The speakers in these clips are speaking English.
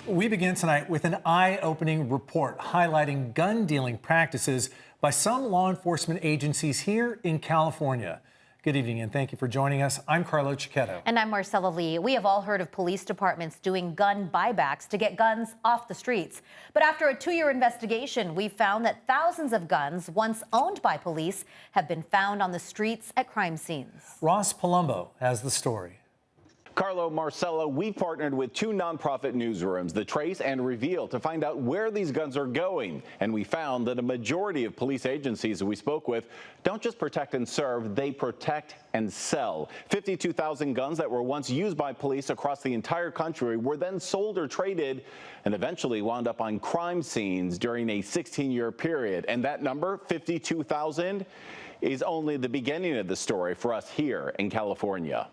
We begin tonight with an eye-opening report highlighting gun dealing practices by some law enforcement agencies here in California. Good evening and thank you for joining us. I'm Carlo Cicchetto. And I'm Marcella Lee. We have all heard of police departments doing gun buybacks to get guns off the streets. But after a 2-year investigation, we found that thousands of guns once owned by police have been found on the streets at crime scenes. Ross Palumbo has the story. Carlo, Marcella, we partnered with 2 nonprofit newsrooms, The Trace and Reveal, to find out where these guns are going. And we found that a majority of police agencies we spoke with don't just protect and serve, they protect and sell. 52,000 guns that were once used by police across the entire country were then sold or traded and eventually wound up on crime scenes during a 16-year period. And that number, 52,000, is only the beginning of the story for us here in California.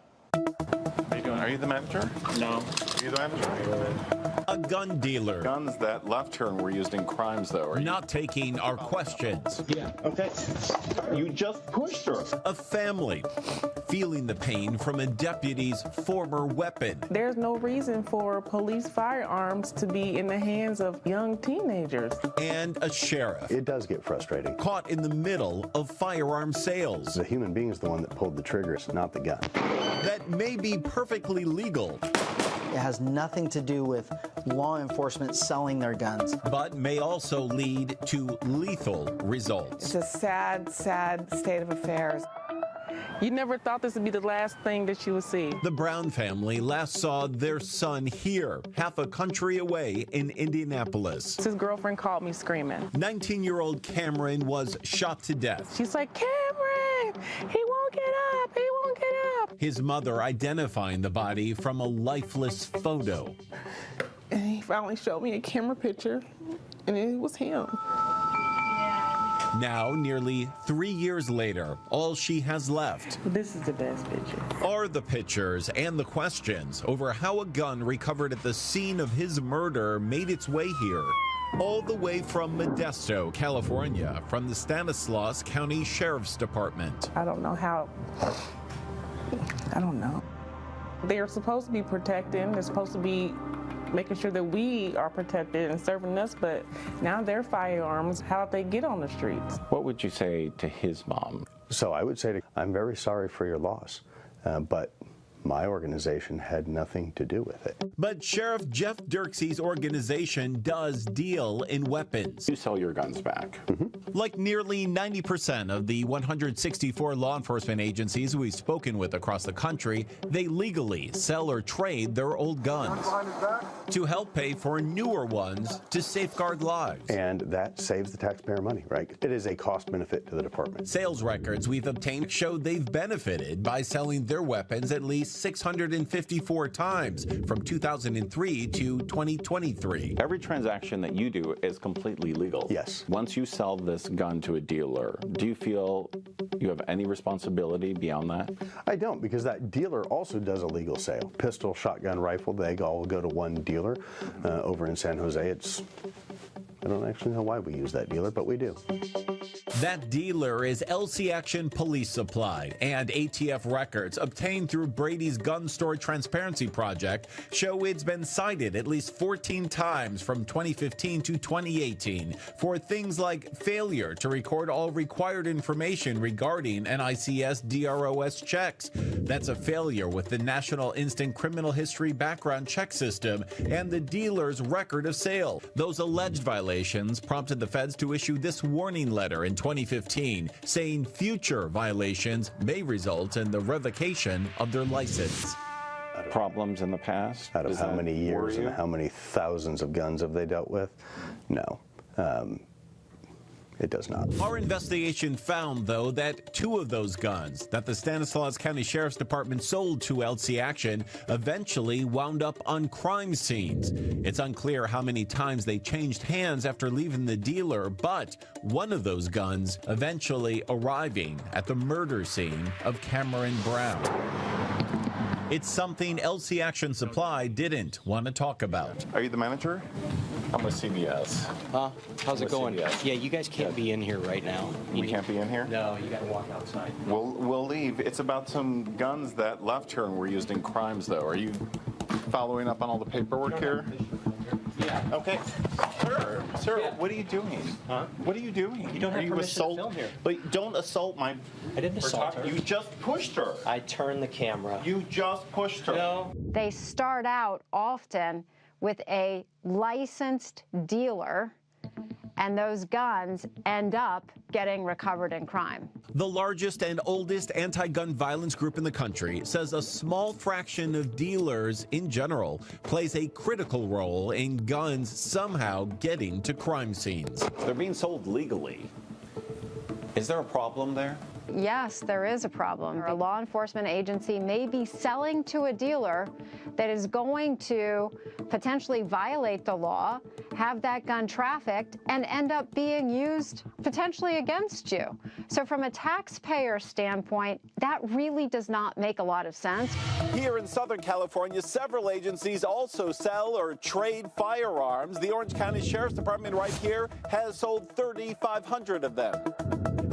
How you doing? Are you the manager? No. Are you the manager? A gun dealer. Guns that left turn were used in crimes, though. Are you Not taking our questions. Yeah. Okay. You just pushed her. A family feeling the pain from a deputy's former weapon. There's no reason for police firearms to be in the hands of young teenagers. And a sheriff It does get frustrating. caught in the middle of firearm sales The human being is the one that pulled the triggers, not the gun. that may be perfectly legal, It has nothing to do with law enforcement selling their guns. but may also lead to lethal results. It's a sad, sad state of affairs. You never thought this would be the last thing that you would see. The Brown family last saw their son here, half a country away in Indianapolis. His girlfriend called me screaming. 19-year-old Cameron was shot to death. She's like, Cameron, he won't get up, he won't get up. His mother identifying the body from a lifeless photo. And he finally showed me a camera picture, and it was him. Now, nearly 3 years later, all she has left This is the best picture. are the pictures and the questions over how a gun recovered at the scene of his murder made its way here. All the way from Modesto, California, from the Stanislaus County Sheriff's Department. I don't know how. I don't know. They're supposed to be protecting. They're supposed to be making sure that we are protected and serving us, but now their firearms, how did they get on the streets? What would you say to his mom? So I would say, I'm very sorry for your loss, but my organization had nothing to do with it. But Sheriff Jeff Dirkse's organization does deal in weapons. You sell your guns back. Like nearly 90% of the 164 law enforcement agencies we've spoken with across the country, they legally sell or trade their old guns to help pay for newer ones to safeguard lives. And that saves the taxpayer money, right? It is a cost benefit to the department. Sales records we've obtained show they've benefited by selling their weapons at least 654 times from 2003 to 2023. Every transaction that you do is completely legal. Yes. Once you sell this gun to a dealer, do you feel you have any responsibility beyond that? I don't, because that dealer also does a legal sale. Pistol, shotgun, rifle, they all go to one dealer over in San Jose. I don't actually know why we use that dealer, but we do. That dealer is LC Action Police Supply, and ATF records obtained through Brady's Gun Store Transparency Project show it's been cited at least 14 times from 2015 to 2018 for things like failure to record all required information regarding NICS DROS checks. That's a failure with the National Instant Criminal History Background Check System and the dealer's record of sale. Those alleged violations prompted the feds to issue this warning letter in 2015, saying future violations may result in the revocation of their license. Problems in the past? Out of Does how that many years worry and you? how many thousands of guns have they dealt with? No. It does not. Our investigation found, though, that 2 of those guns that the Stanislaus County Sheriff's Department sold to LC Action eventually wound up on crime scenes. It's unclear how many times they changed hands after leaving the dealer, but one of those guns eventually arriving at the murder scene of Cameron Brown. It's something LC Action Supply didn't want to talk about. Are you the manager? I'm with CBS. Huh? How's it With going? CBS. Yeah, you guys can't be in here right now. We can't be in here? No, you gotta walk outside. We'll leave. It's about some guns that left turn were used in crimes, though. Are you following up on all the paperwork here? Yeah. Okay. Sir, what are you doing? Huh? What are you doing? You don't have permission to film here. But don't assault my... I didn't assault her. You just pushed her. I turned the camera. You just pushed her. No. They start out often with a licensed dealer, and those guns end up getting recovered in crime. The largest and oldest anti-gun violence group in the country says a small fraction of dealers in general plays a critical role in guns somehow getting to crime scenes. They're being sold legally. Is there a problem there? Yes, there is a problem. A law enforcement agency may be selling to a dealer that is going to potentially violate the law, have that gun trafficked, and end up being used potentially against you. So from a taxpayer standpoint, that really does not make a lot of sense. Here in Southern California, several agencies also sell or trade firearms. The Orange County Sheriff's Department right here has sold 3,500 of them.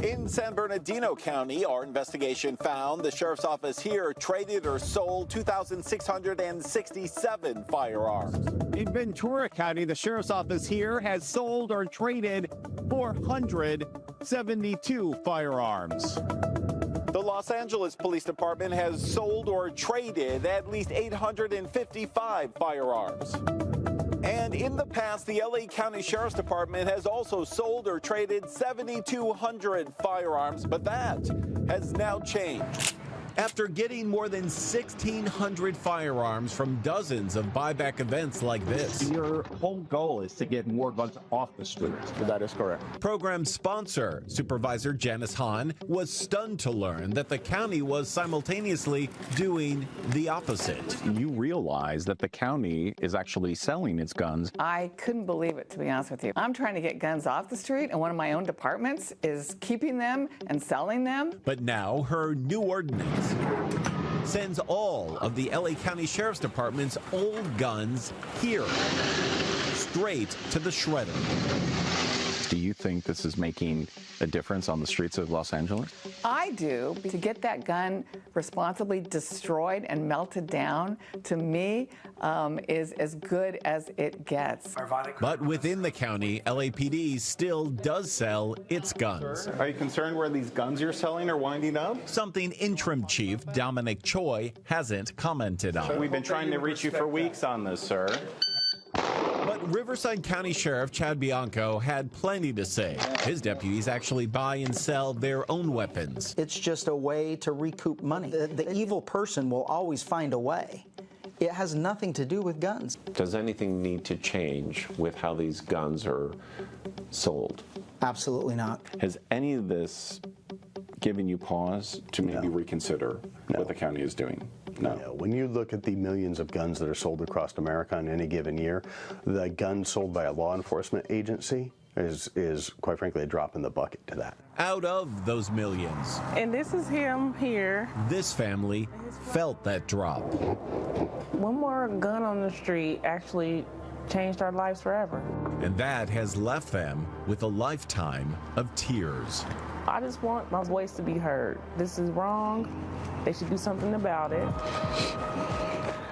In San Bernardino County, our investigation found the sheriff's office here traded or sold 2,667 firearms. In Ventura County, the sheriff's office here has sold or traded 472 firearms. The Los Angeles Police Department has sold or traded at least 855 firearms. And in the past, the LA County Sheriff's Department has also sold or traded 7,200 firearms, but that has now changed. After getting more than 1,600 firearms from dozens of buyback events like this. Your whole goal is to get more guns off the streets. That is correct. Program sponsor, Supervisor Janice Hahn, was stunned to learn that the county was simultaneously doing the opposite. You realize that the county is actually selling its guns. I couldn't believe it, to be honest with you. I'm trying to get guns off the street, and one of my own departments is keeping them and selling them. But now her new ordinance sends all of the LA County Sheriff's Department's old guns here, straight to the shredder. Do you think this is making a difference on the streets of Los Angeles? I do. To get that gun responsibly destroyed and melted down, to me, is as good as it gets. But within the county, LAPD still does sell its guns. Are you concerned where these guns you're selling are winding up? Something Interim Chief Dominic Choi hasn't commented on. We've been trying to reach you for weeks on this, sir. But Riverside County Sheriff Chad Bianco had plenty to say. His deputies actually buy and sell their own weapons. It's just a way to recoup money. The evil person will always find a way. It has nothing to do with guns. Does anything need to change with how these guns are sold? Absolutely not. Has any of this given you pause to maybe reconsider what the county is doing? No. When you look at the millions of guns that are sold across America in any given year, the gun sold by a law enforcement agency is quite frankly a drop in the bucket to that. Out of those millions, And this is him here. this family felt that drop. One more gun on the street actually changed our lives forever. And that has left them with a lifetime of tears. I just want my voice to be heard. This is wrong. They should do something about it.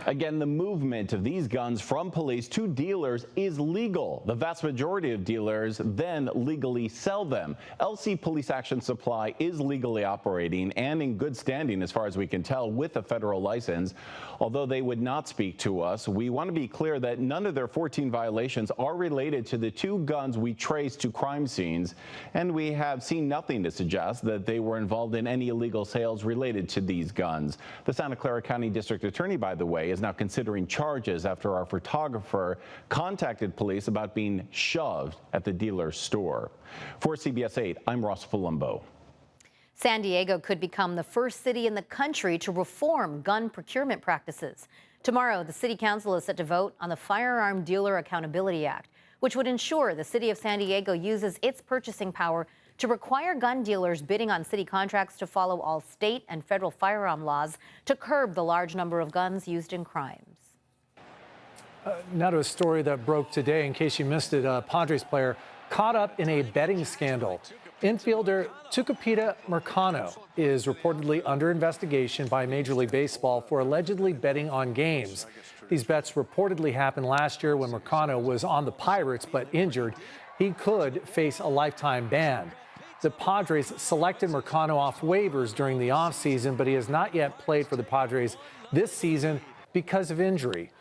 Again, the movement of these guns from police to dealers is legal. The vast majority of dealers then legally sell them. LC Police Action Supply is legally operating and in good standing, as far as we can tell, with a federal license. Although they would not speak to us, we want to be clear that none of their 14 violations are related to the two guns we traced to crime scenes, and we have seen nothing to suggest that they were involved in any illegal sales related to these guns. The Santa Clara County District Attorney, by the way, is now considering charges after our photographer contacted police about being shoved at the dealer's store. For CBS 8, I'm Ross Palumbo. San Diego could become the first city in the country to reform gun procurement practices. Tomorrow, the City Council is set to vote on the Firearm Dealer Accountability Act, which would ensure the City of San Diego uses its purchasing power to require gun dealers bidding on city contracts to follow all state and federal firearm laws to curb the large number of guns used in crimes. Now to a story that broke today. In case you missed it, a Padres player caught up in a betting scandal. Infielder Tucupita Marcano is reportedly under investigation by Major League Baseball for allegedly betting on games. These bets reportedly happened last year when Marcano was on the Pirates but injured. He could face a lifetime ban. The Padres selected Marcano off waivers during the offseason, but he has not yet played for the Padres this season because of injury.